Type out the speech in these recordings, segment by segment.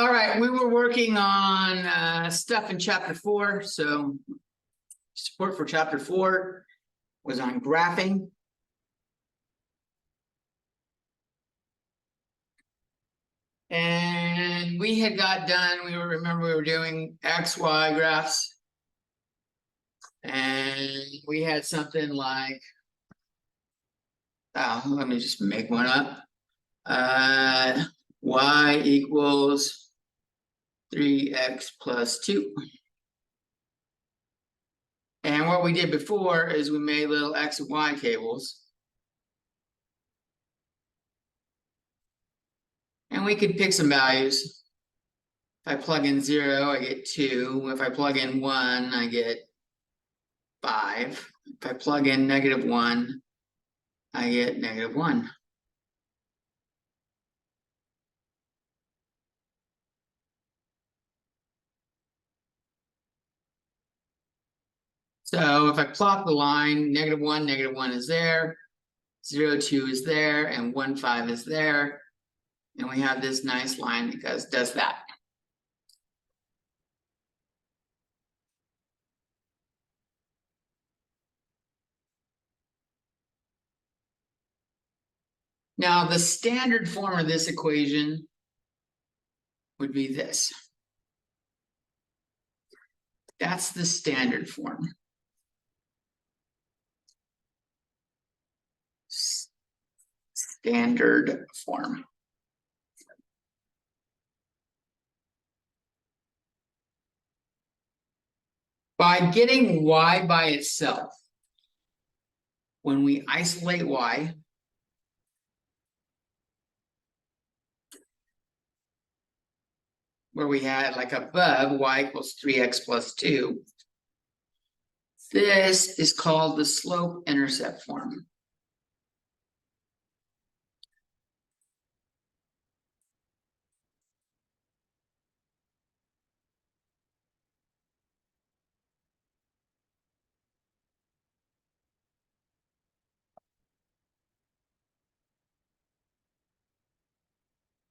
All right, we were working on stuff in chapter 4. So support for chapter 4 was on graphing. And we had got done, remember we were doing XY graphs. And we had something like, let me just make one up. Y equals 3x plus 2. And what we did before is we made little x and y tables. And we could pick some values. If I plug in 0, I get 2. If I plug in 1, I get 5. If I plug in -1, I get -1. So if I plot the line, -1 is there, 0, 2 is there, and 1, 5 is there. And we have this nice line that does that. Now, the standard form of this equation would be this. That's the standard form. Standard form. By getting y by itself, when we isolate y, where we had like above y equals 3x plus 2, this is called the slope-intercept form.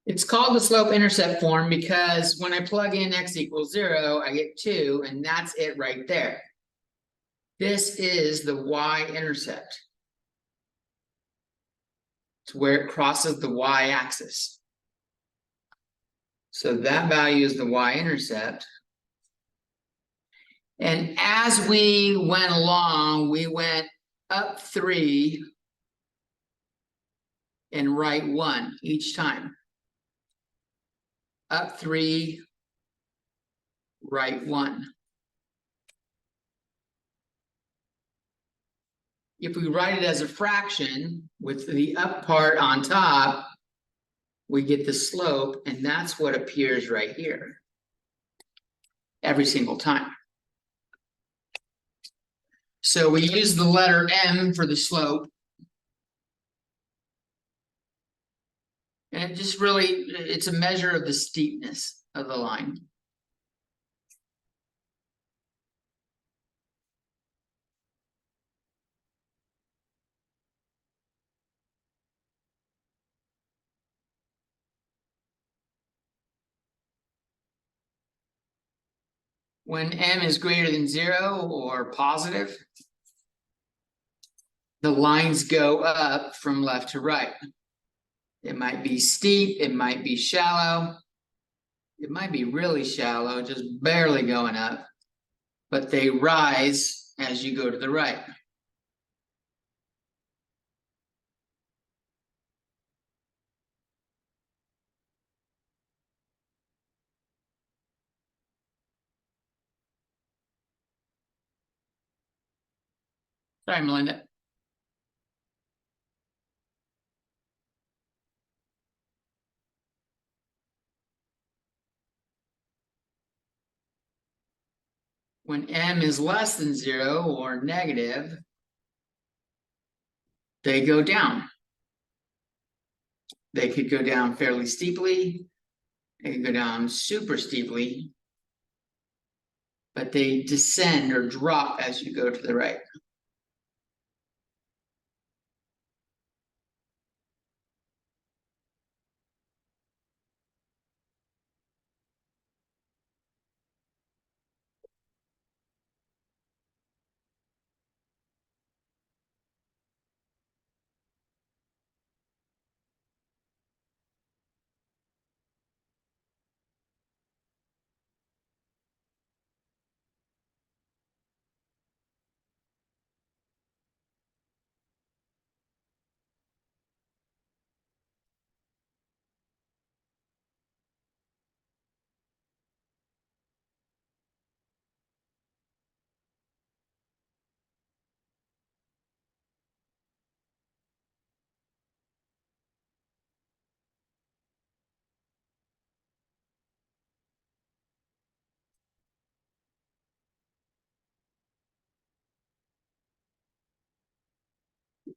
It's called the slope-intercept form because when I plug in x equals 0, I get 2, and that's it right there. This is the y-intercept. It's where it crosses the y-axis. So that value is the y-intercept. And as we went along, we went up 3 and right 1 each time. Up 3, right 1. If we write it as a fraction with the up part on top, we get the slope, and that's what appears right here every single time. So we use the letter M for the slope. And it just really, it's a measure of the steepness of the line. When M is greater than 0 or positive, the lines go up from left to right. It might be steep, it might be shallow, it might be really shallow, just barely going up, but they rise as you go to the right. Sorry, Melinda. When M is less than 0 or negative, they go down. They could go down fairly steeply. They could go down super steeply. But they descend or drop as you go to the right.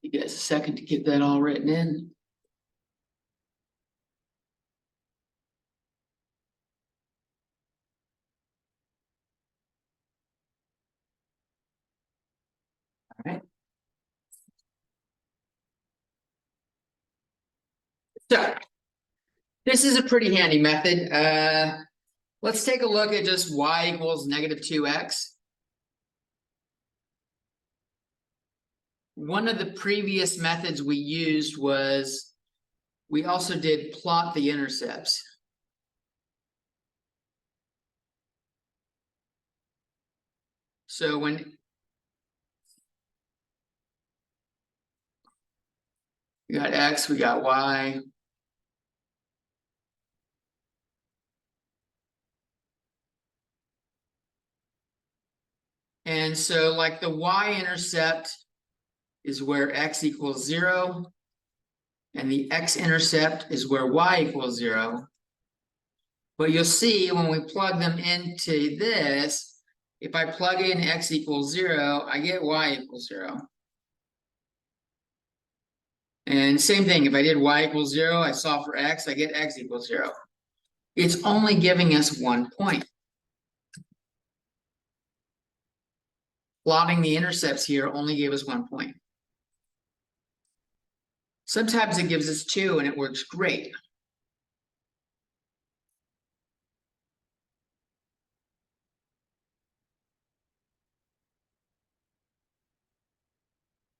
You guys a second to get that all written in. All right. So this is a pretty handy method. Let's take a look at just y equals negative 2x. One of the previous methods we used was we also did plot the intercepts. So when we got x, we got y. And so like the y-intercept is where x equals 0, and the x-intercept is where y equals 0. But you'll see when we plug them into this, if I plug in x equals 0, I get y equals 0. And same thing, if I did y equals 0, I solve for x, I get x equals 0. It's only giving us 1 point. Plotting the intercepts here only gave us 1 point. Sometimes it gives us 2 and it works great.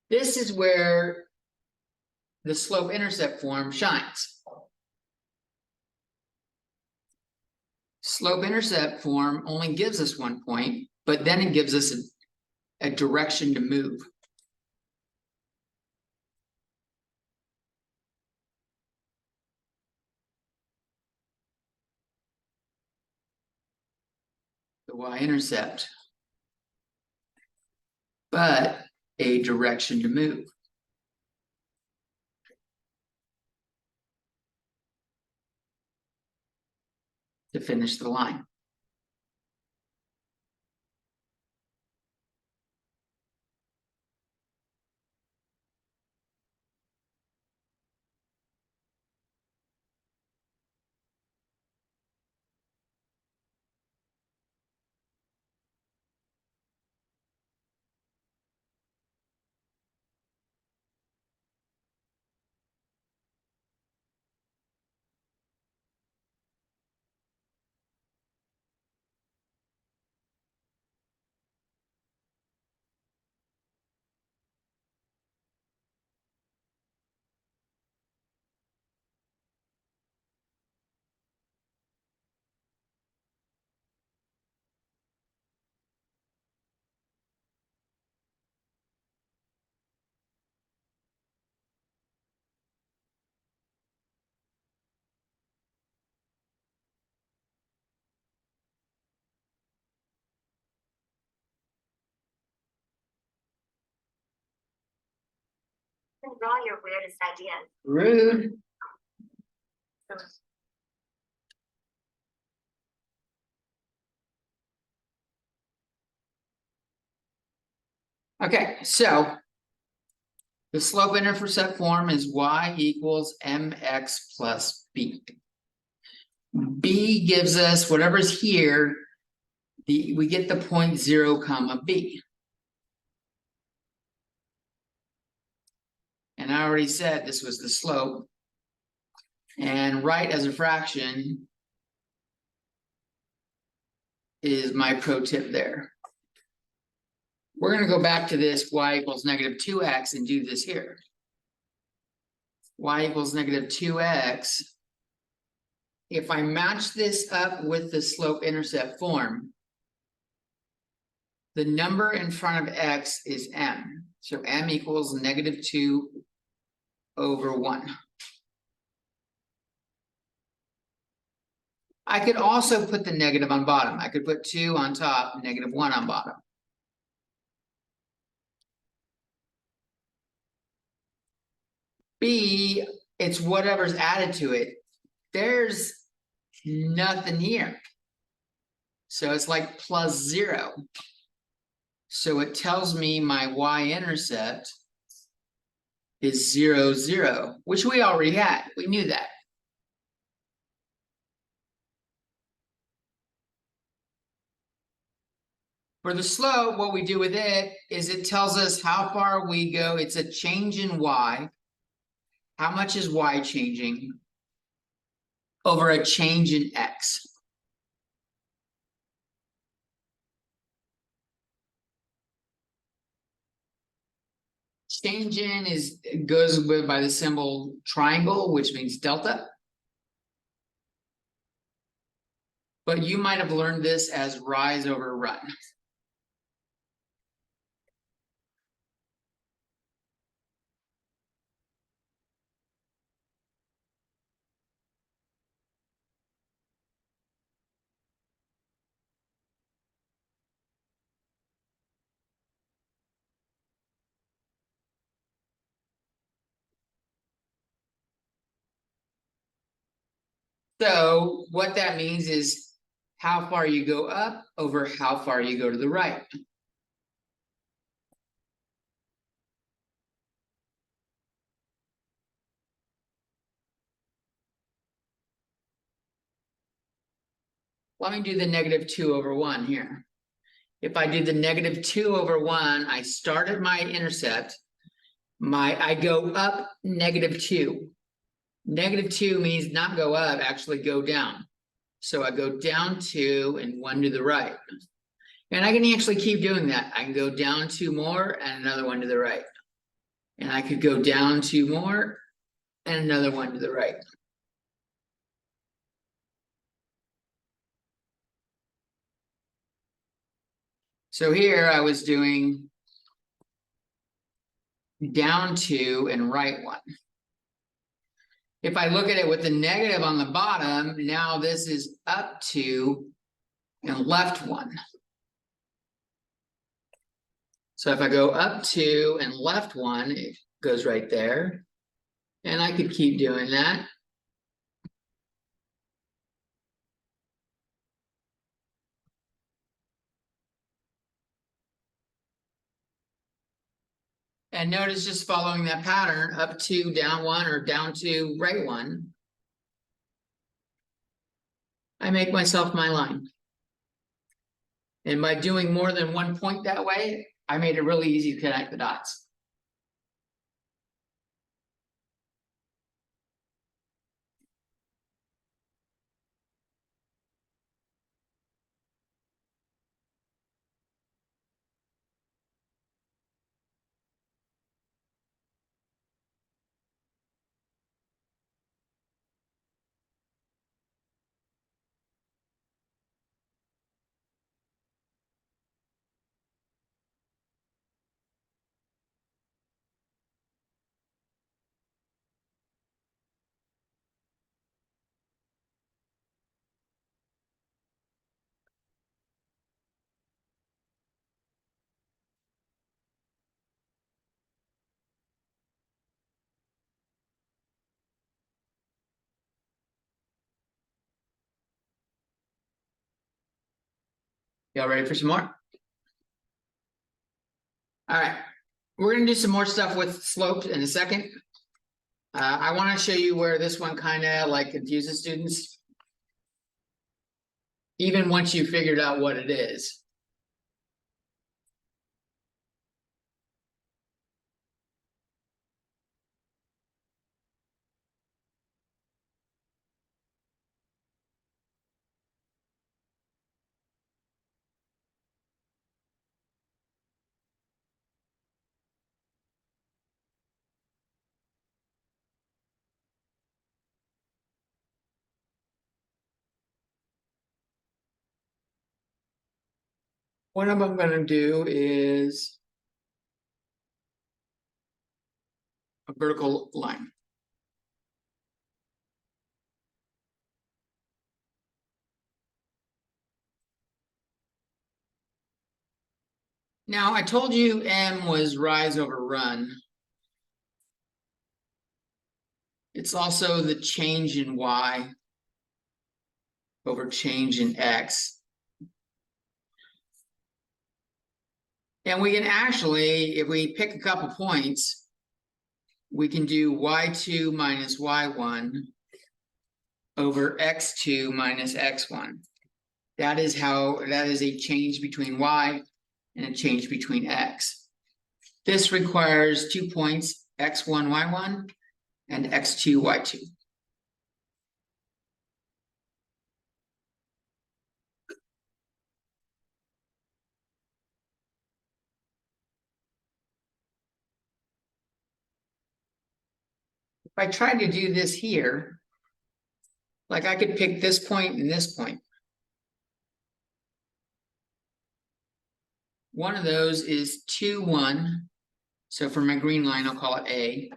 This is where the slope-intercept form shines. Slope-intercept form only gives us 1 point, but then it gives us a direction to move. The y-intercept, but a direction to move. To finish the line. Draw your weirdest ideas. Rude. Okay, so the slope-intercept form is y equals mx plus b. B gives us whatever's here, we get the point 0 comma b. And I already said this was the slope. And right as a fraction is my pro tip there. We're going to go back to this y equals negative 2x and do this here. Y equals negative 2x. If I match this up with the slope-intercept form, the number in front of x is m. So m equals negative 2 over 1. I could also put the negative on bottom. I could put 2 on top, negative 1 on bottom. B, it's whatever's added to it. There's nothing here. So it's like plus 0. So it tells me my y-intercept is 0, 0, which we already had. We knew that. For the slope, what we do with it is it tells us how far we go. It's a change in y. How much is y changing over a change in x? Change in goes by the symbol triangle, which means delta. But you might have learned this as rise over run. So what that means is how far you go up over how far you go to the right. Let me do the -2 over 1 here. If I do the -2 over 1, I start at my intercept. I go up -2. -2 means not go up, actually go down. So I go down 2 and 1 to the right. And I can actually keep doing that. I can go down 2 more and another 1 to the right. And I could go down 2 more and another 1 to the right. So here I was doing down 2 and right 1. If I look at it with the negative on the bottom, now this is up 2 and left 1. So if I go up 2 and left 1, it goes right there. And I could keep doing that. And notice just following that pattern, up 2, down 1, or down 2, right 1. I make myself my line. And by doing more than one point that way, I made it really easy to connect the dots. Y'all ready for some more? All right, we're gonna do some more stuff with slopes in a second. I want to show you where this one kind of like confuses students, even once you figured out what it is. What I'm going to do is a vertical line. Now, I told you M was rise over run. It's also the change in Y over change in X. And we can actually, if we pick a couple points, we can do y2 minus y1 over x2 minus x1. That is a change between y and a change between x. This requires 2 points, x1, y1, and x2, y2. If I tried to do this here, like I could pick this point and this point. One of those is 2, 1. So for my green line, I'll call it A.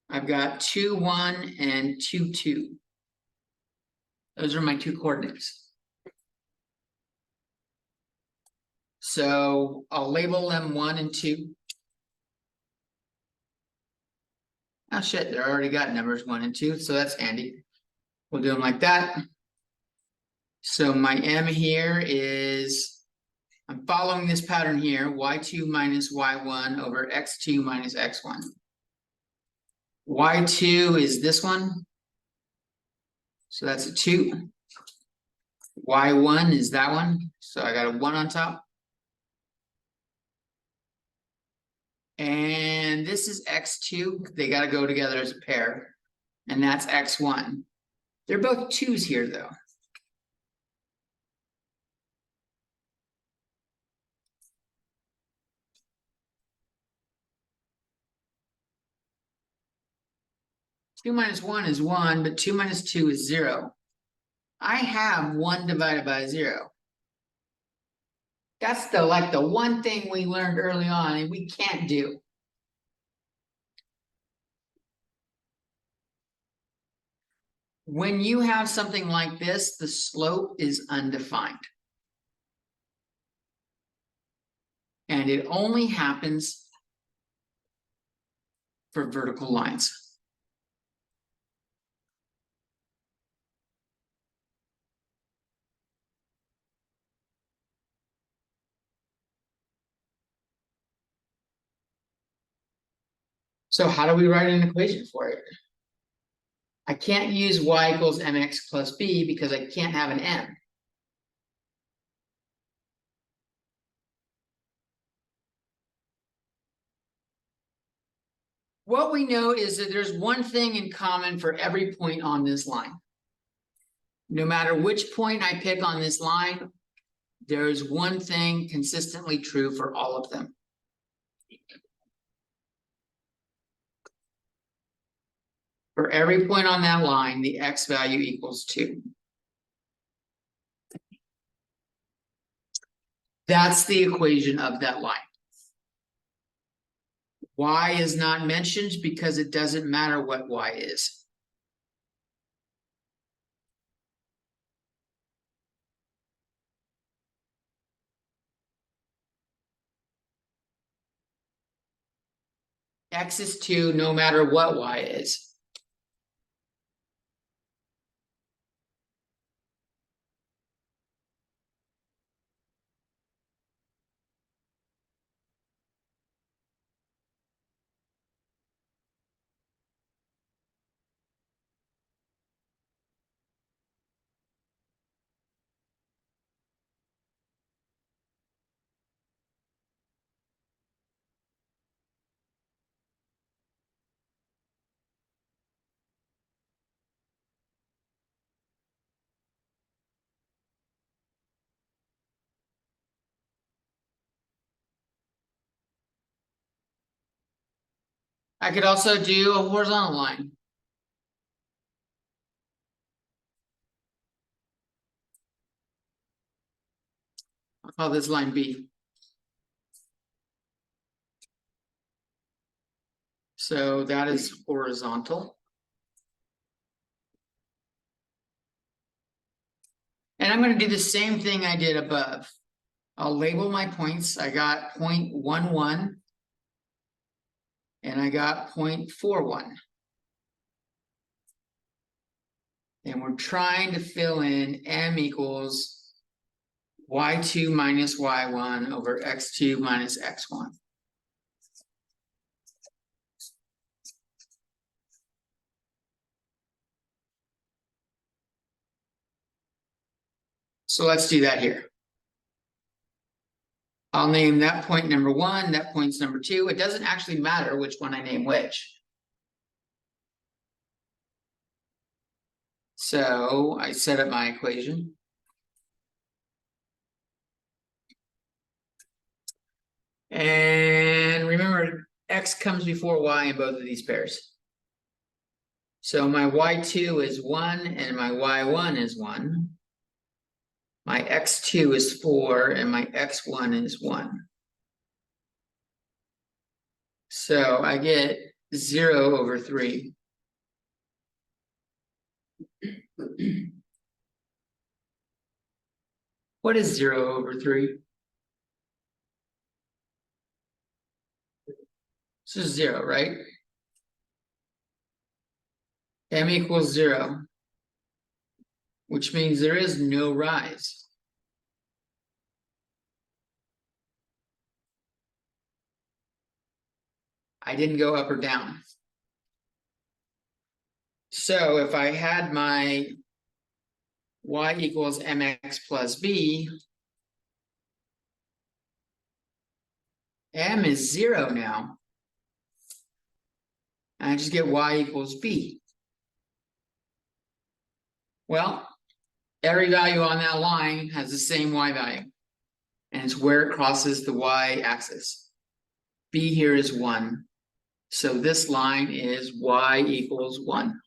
I've got 2, 1 and 2, 2. Those are my two coordinates. So I'll label them 1 and 2. Oh shit, they already got numbers 1 and 2, so that's handy. We'll do them like that. So my M here is, I'm following this pattern here, y2 minus y1 over x2 minus x1. y2 is this one, so that's a 2. y1 is that one, so I got a 1 on top. And this is x2, they got to go together as a pair, and that's x1. They're both 2's here though. Two minus 1 is 1, but 2 minus 2 is 0. I have 1 divided by 0. That's the one thing we learned early on and we can't do. When you have something like this, the slope is undefined. And it only happens for vertical lines. So how do we write an equation for it? I can't use y equals mx plus b because I can't have an m. What we know is that there's one thing in common for every point on this line. No matter which point I pick on this line, there is one thing consistently true for all of them. For every point on that line, the x value equals 2. That's the equation of that line. Y is not mentioned because it doesn't matter what y is. X is 2 no matter what y is. I could also do a horizontal line. I'll call this line B. So that is horizontal. And I'm going to do the same thing I did above. I'll label my points. I got 0.11 and I got 0.41. And we're trying to fill in m equals y2 minus y1 over x2 minus x1. So let's do that here. I'll name that point number 1, that point's number 2. It doesn't actually matter which one I name which. So I set up my equation. And remember, x comes before y in both of these pairs. So my y2 is 1 and my y1 is 1. My x2 is 4 and my x1 is 1. So I get 0 over 3. What is 0 over 3? This is 0, right? M equals 0, which means there is no rise. I didn't go up or down. So if I had my y equals mx plus b, m is 0 now. And I just get y equals b. Well, every value on that line has the same y value. And it's where it crosses the y-axis. B here is 1. So this line is y equals 1.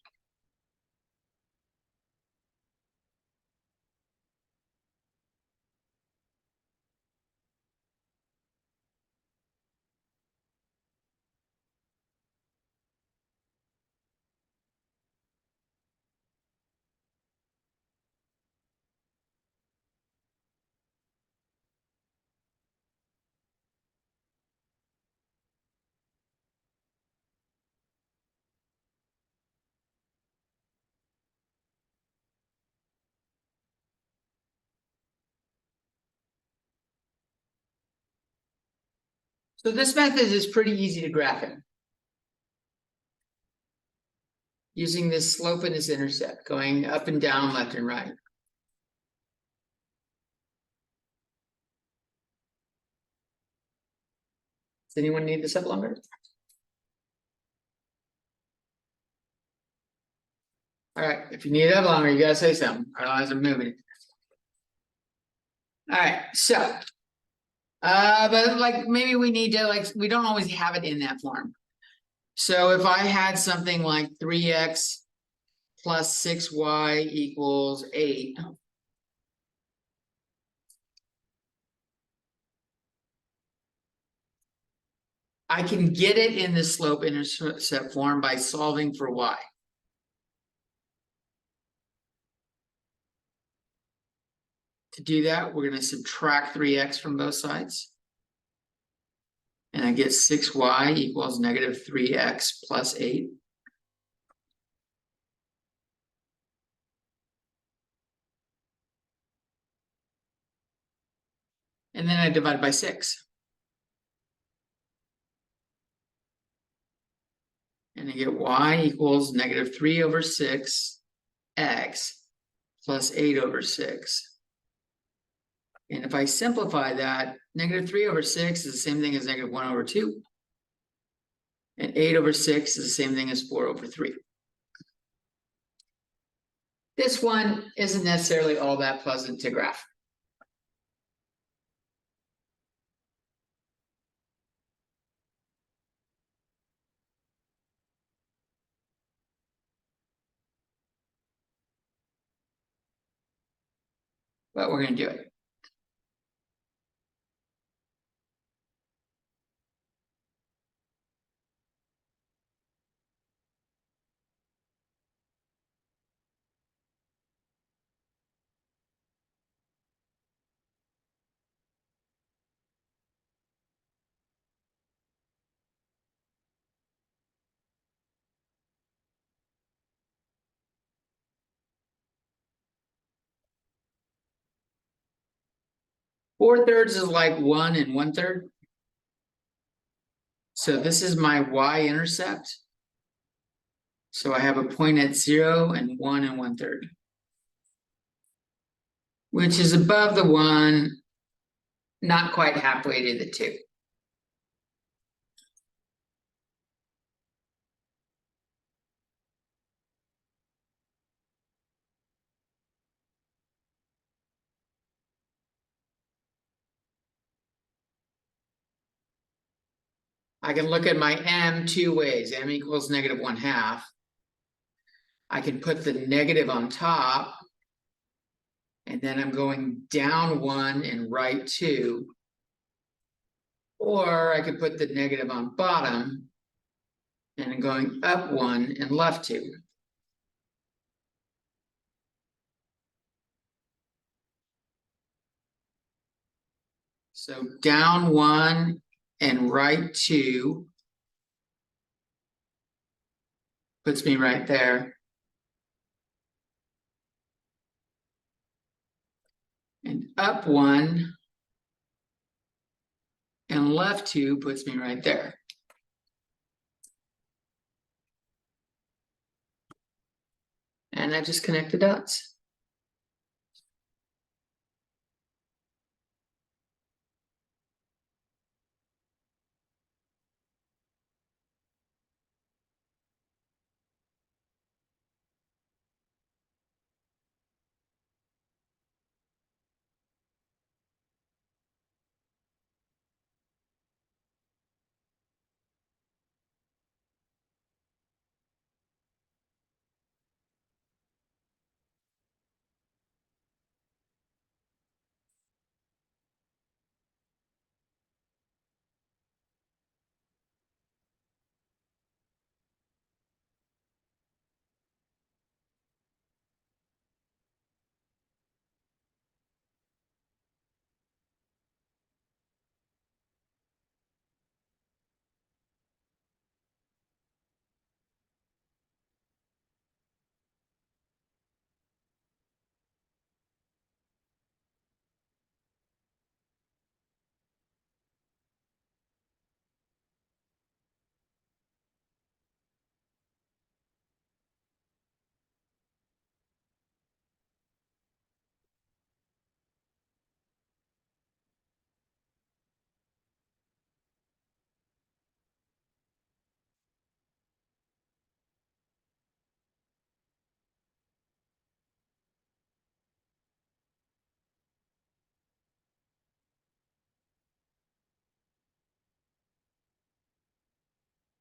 So this method is pretty easy to graph it. Using this slope and this intercept, going up and down, left and right. Does anyone need this up longer? All right, if you need it up longer, you gotta say something, otherwise I'm moving it. All right, so, but like maybe we need to we don't always have it in that form. So if I had something like 3x plus 6y equals 8. I can get it in the slope intercept form by solving for y. To do that, we're going to subtract 3x from both sides. And I get 6y equals negative 3x plus 8. And then I divide by 6. And I get y equals negative 3 over 6 x plus 8 over 6. And if I simplify that, negative 3 over 6 is the same thing as negative 1 over 2. And 8 over 6 is the same thing as 4 over 3. This one isn't necessarily all that pleasant to graph. But we're going to do it. Four thirds is like 1 and 1/3. So this is my y-intercept. So I have a point at 0 and 1 and 1/3. which is above the 1, not quite halfway to the 2. I can look at my m 2 ways. M equals negative 1/2. I can put the negative on top, and then I'm going down 1 and right 2. Or I could put the negative on bottom, and I'm going up 1 and left 2. So down 1 and right 2 puts me right there. And up 1 and left 2 puts me right there. And I just connect the dots.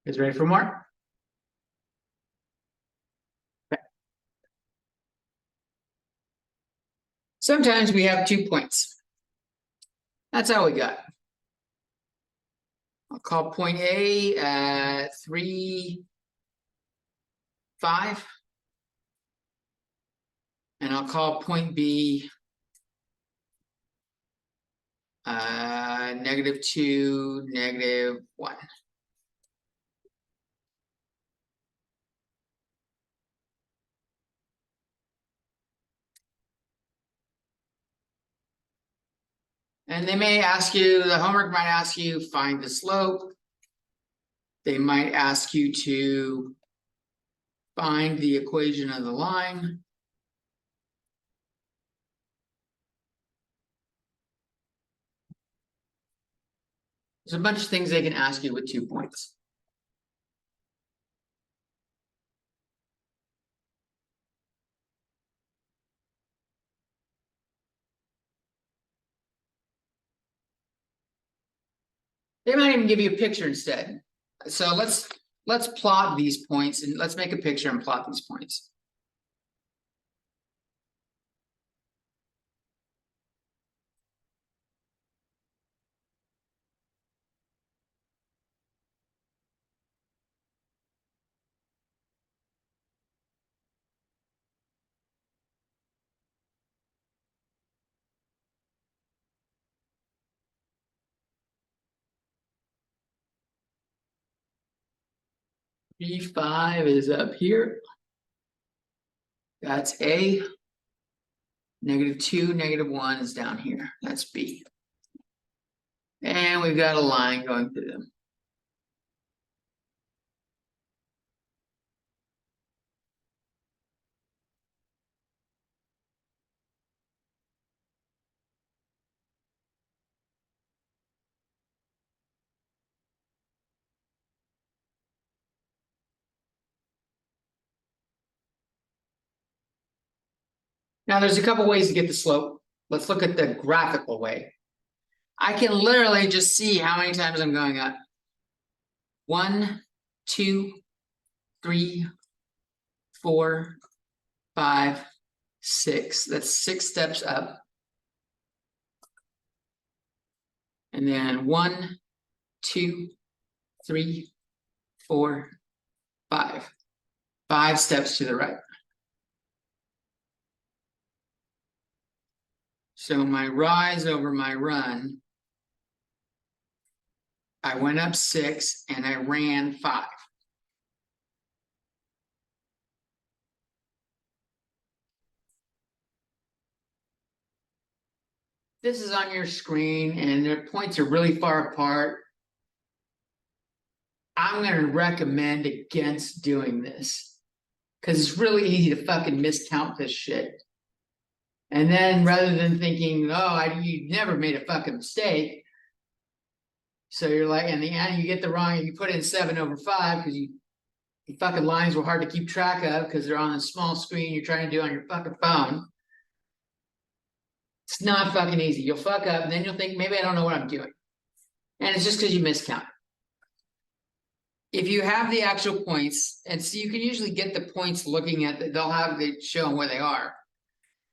You guys ready for more? Okay. Sometimes we have 2 points. That's all we got. I'll call point A 3, 5. And I'll call point B -2, -1. And they may ask you, the homework might ask you, find the slope. They might ask you to find the equation of the line. There's a bunch of things they can ask you with 2 points. They might even give you a picture instead. So let's plot these points, and let's make a picture and plot these points. B5 is up here. That's A. -2, -1 is down here. That's B. And we've got a line going through them. Now there's a couple ways to get the slope. Let's look at the graphical way. I can literally just see how many times I'm going up. 1, 2, 3, 4, 5, 6. That's 6 steps up. And then 1, 2, 3, 4, 5. 5 steps to the right. So my rise over my run, I went up 6 and I ran 5. This is on your screen and the points are really far apart. I'm going to recommend against doing this because it's really easy to fucking miscount this shit. And then rather than thinking, oh, you never made a fucking mistake. So you're like, in the end, you get the wrong, you put in 7 over 5 because the fucking lines were hard to keep track of because they're on a small screen you're trying to do on your fucking phone. It's not fucking easy. You'll fuck up and then you'll think, maybe I don't know what I'm doing. And it's just because you miscount. If you have the actual points, and so you can usually get the points looking at, they'll have it show where they are.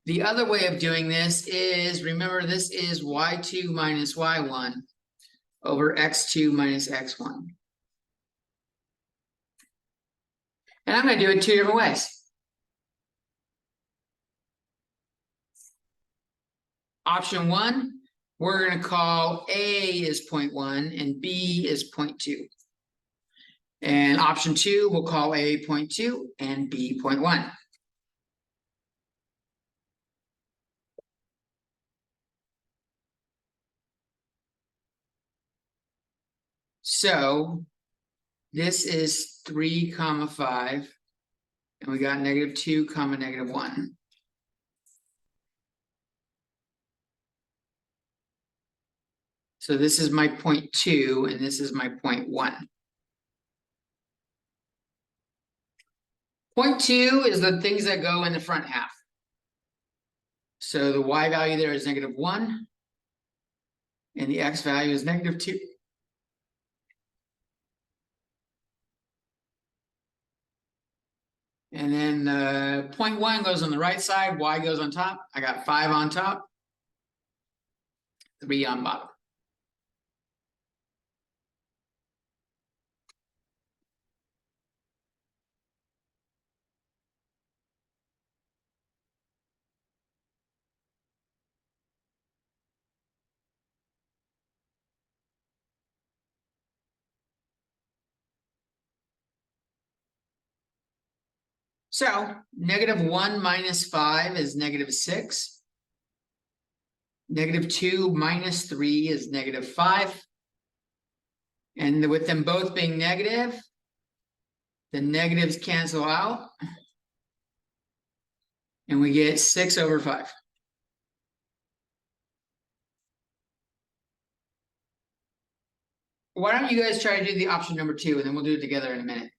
The other way of doing this is, remember, this is y2 minus y1 over x2 minus x1. And I'm going to do it 2 different ways. Option 1, we're going to call A is 0.1 and B is 0.2. And option 2, we'll call A 0.2 and B 0.1. So this is 3 comma 5, and we got -2 comma -1. So this is my 0.2 and this is my 0.1. 0.2 is the things that go in the front half. So the y value there is -1 and the x value is -2. And then 0.1 goes on the right side, y goes on top. I got 5 on top, 3 on bottom. So -1 minus 5 is -6. -2 minus 3 is -5. And with them both being negative, the negatives cancel out. And we get 6 over 5. Why don't you guys try to do the option number 2 and then we'll do it together in a minute.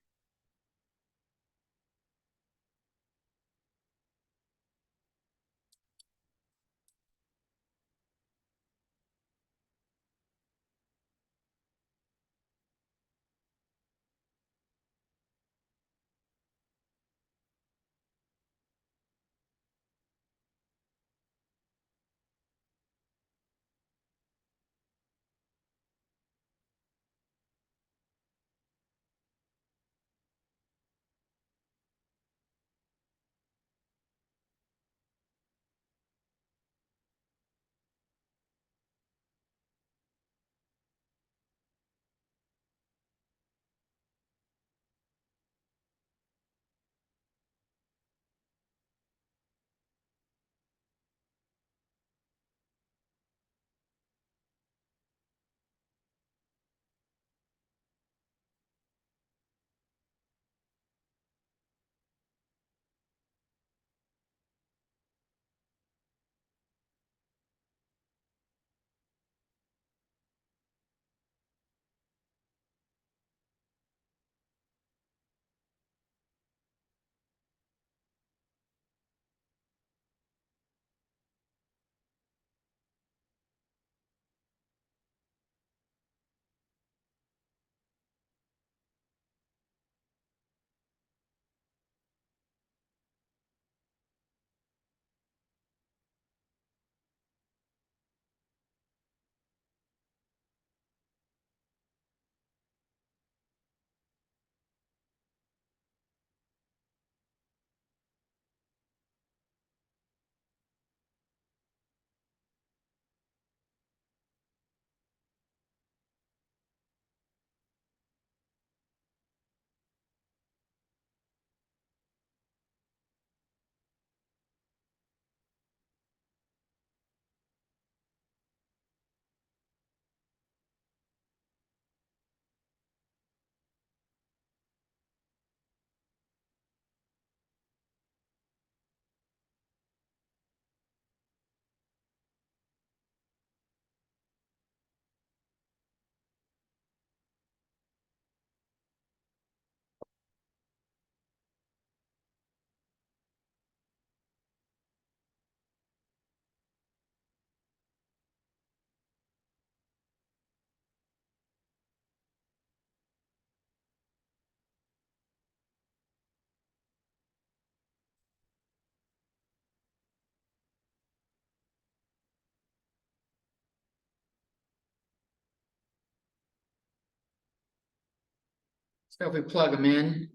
So if we plug them in,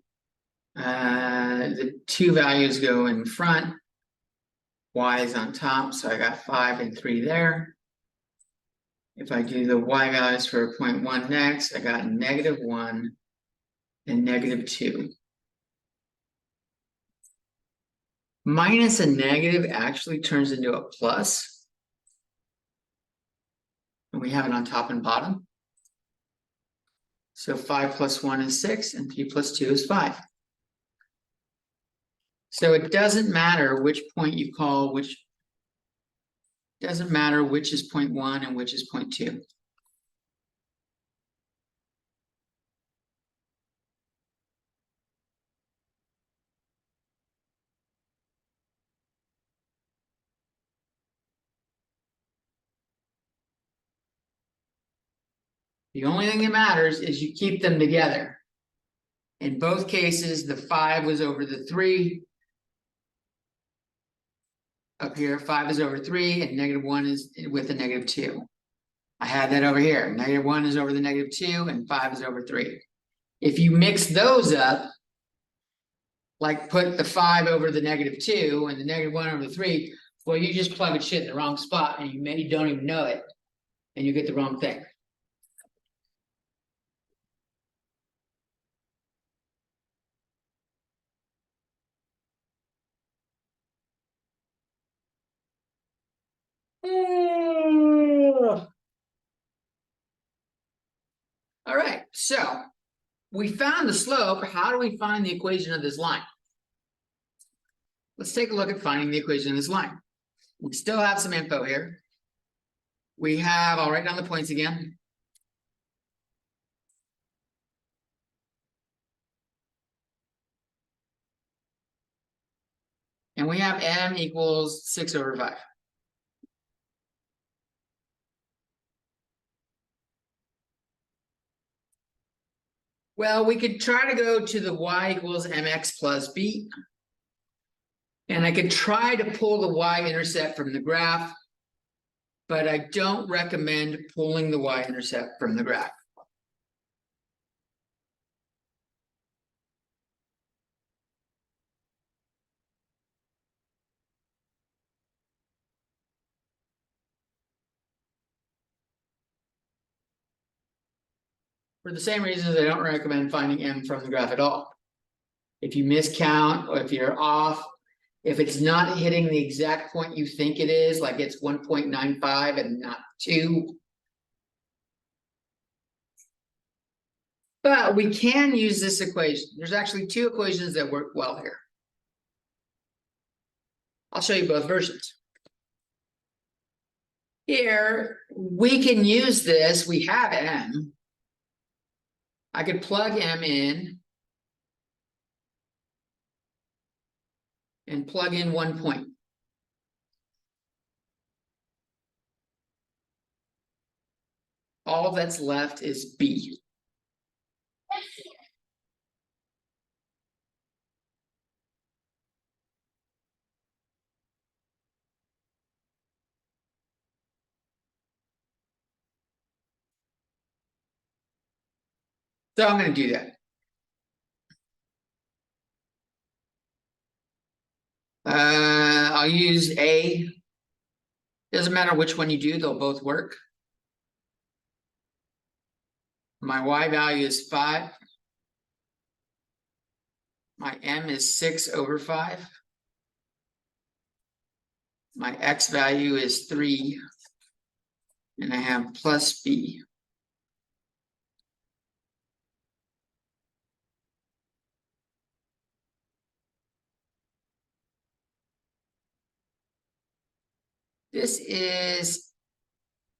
the two values go in front, y is on top, so I got 5 and 3 there. If I do the y values for 0.1 next, I got -1 and -2. Minus a negative actually turns into a plus. And we have it on top and bottom. So 5 plus 1 is 6, and 3 plus 2 is 5. So it doesn't matter which point you call, doesn't matter which is 0.1 and which is 0.2. The only thing that matters is you keep them together. In both cases, the 5 was over the 3. Up here, 5 is over 3, and -1 is with a -2. I had that over here. -1 is over the -2, and 5 is over 3. If you mix those up, like put the 5 over the -2 and the -1 over the 3, well, you just plug shit in the wrong spot, and you maybe don't even know it, and you get the wrong thing. All right, so we found the slope. How do we find the equation of this line? Let's take a look at finding the equation of this line. We still have some info here. We have, I'll write down the points again. And we have m equals 6 over 5. Well, we could try to go to the y equals mx plus b. And I could try to pull the y-intercept from the graph, but I don't recommend pulling the y-intercept from the graph. For the same reasons, I don't recommend finding m from the graph at all. If you miscount, or if you're off, if it's not hitting the exact point you think it is, like it's 1.95 and not 2. But we can use this equation. There's actually 2 equations that work well here. I'll show you both versions. Here, we can use this. We have m. I could plug m in and plug in 1 point. All that's left is b. So I'm going to do that. I'll use a. Doesn't matter which one you do, they'll both work. My y value is 5. My m is 6 over 5. My x value is 3. And I have plus b. This is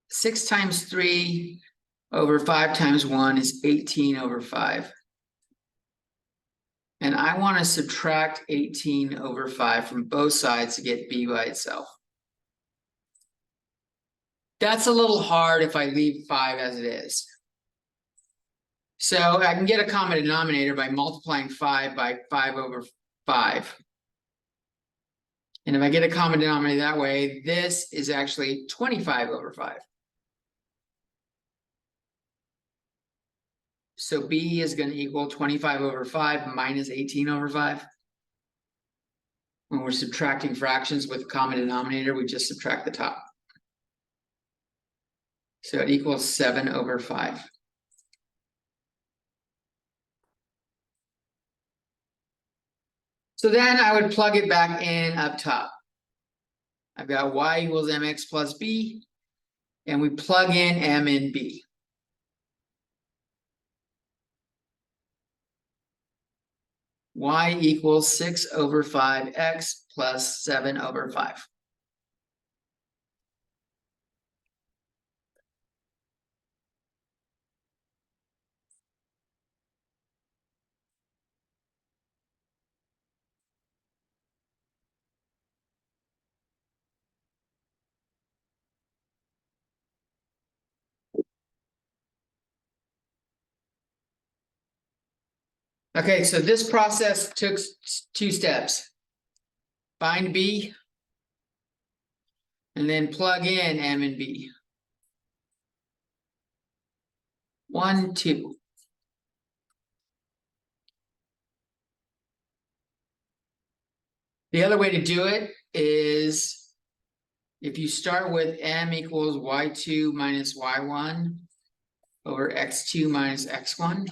6 times 3 over 5 times 1 is 18 over 5. And I want to subtract 18 over 5 from both sides to get b by itself. That's a little hard if I leave 5 as it is. So I can get a common denominator by multiplying 5 by 5 over 5. And if I get a common denominator that way, this is actually 25 over 5. So B is going to equal 25 over 5 minus 18 over 5. When we're subtracting fractions with a common denominator, we just subtract the top. So it equals 7 over 5. So then I would plug it back in up top. I've got y equals mx plus b, and we plug in m and b. Y equals 6 over 5x plus 7 over 5. Okay, so this process took 2 steps. Find b, and then plug in m and b. 1, 2. The other way to do it is if you start with m equals y2 minus y1 over x2 minus x1.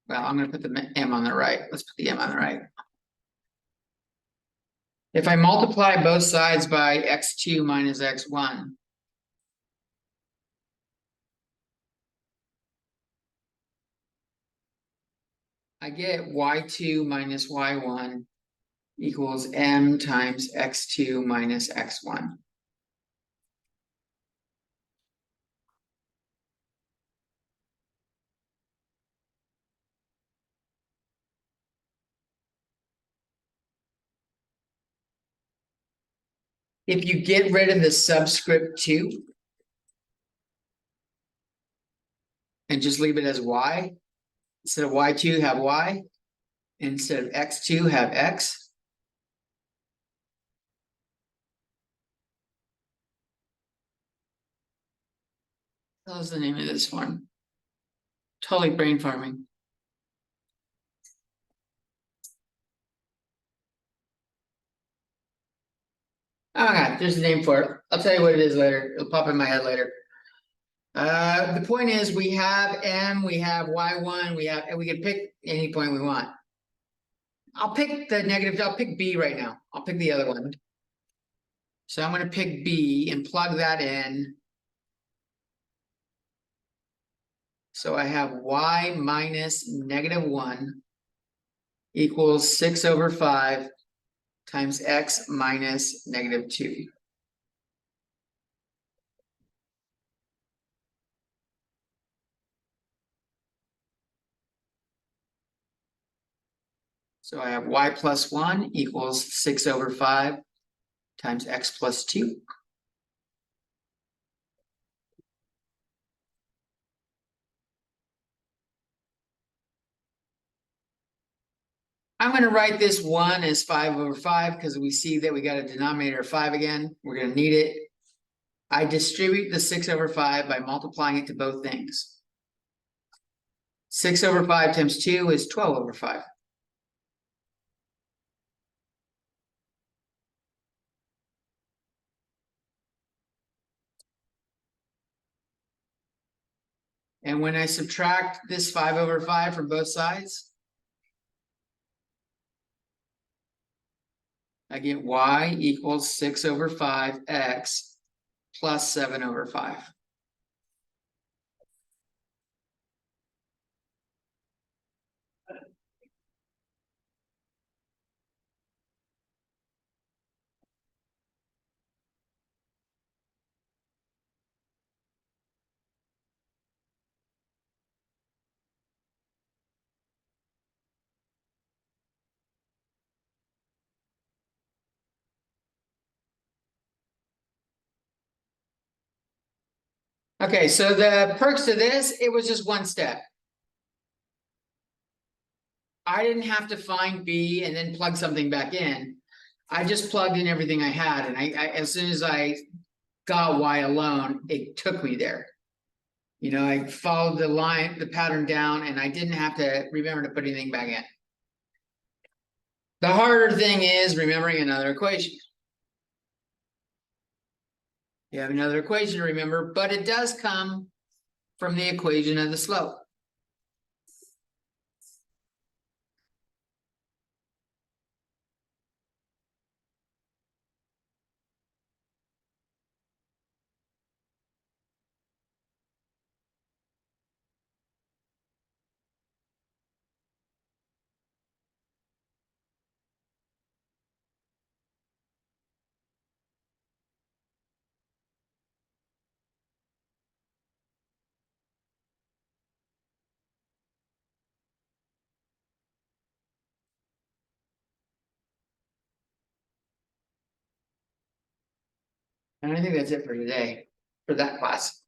Well, I'm going to put the m on the right. Let's put the m on the right. If I multiply both sides by x2 minus x1, I get y2 minus y1 equals m times x2 minus x1. If you get rid of the subscript 2 and just leave it as y, instead of y2 have y, instead of x2 have x. What was the name of this form? Totally brain farming. Oh my God, there's a name for it. I'll tell you what it is later. It'll pop in my head later. The point is we have m, we have y1, we can pick any point we want. I'll pick the negative, I'll pick b right now. I'll pick the other one. So I'm going to pick b and plug that in. So I have y minus -1 equals 6 over 5 times x minus -2. So I have y plus 1 equals 6 over 5 times x plus 2. I'm going to write this 1 as 5 over 5 because we see that we got a denominator of 5 again. We're going to need it. I distribute the 6 over 5 by multiplying it to both things. 6 over 5 times 2 is 12 over 5. And when I subtract this 5 over 5 from both sides, I get y equals 6 over 5x plus 7 over 5. Okay, so the perks to this, it was just one step. I didn't have to find B and then plug something back in. I just plugged in everything I had, and I as soon as I got Y alone, it took me there. You know, I followed the line, the pattern down, and I didn't have to remember to put anything back in. The harder thing is remembering another equation. You have another equation to remember, but it does come from the equation of the slope. And I think that's it for today, for that class.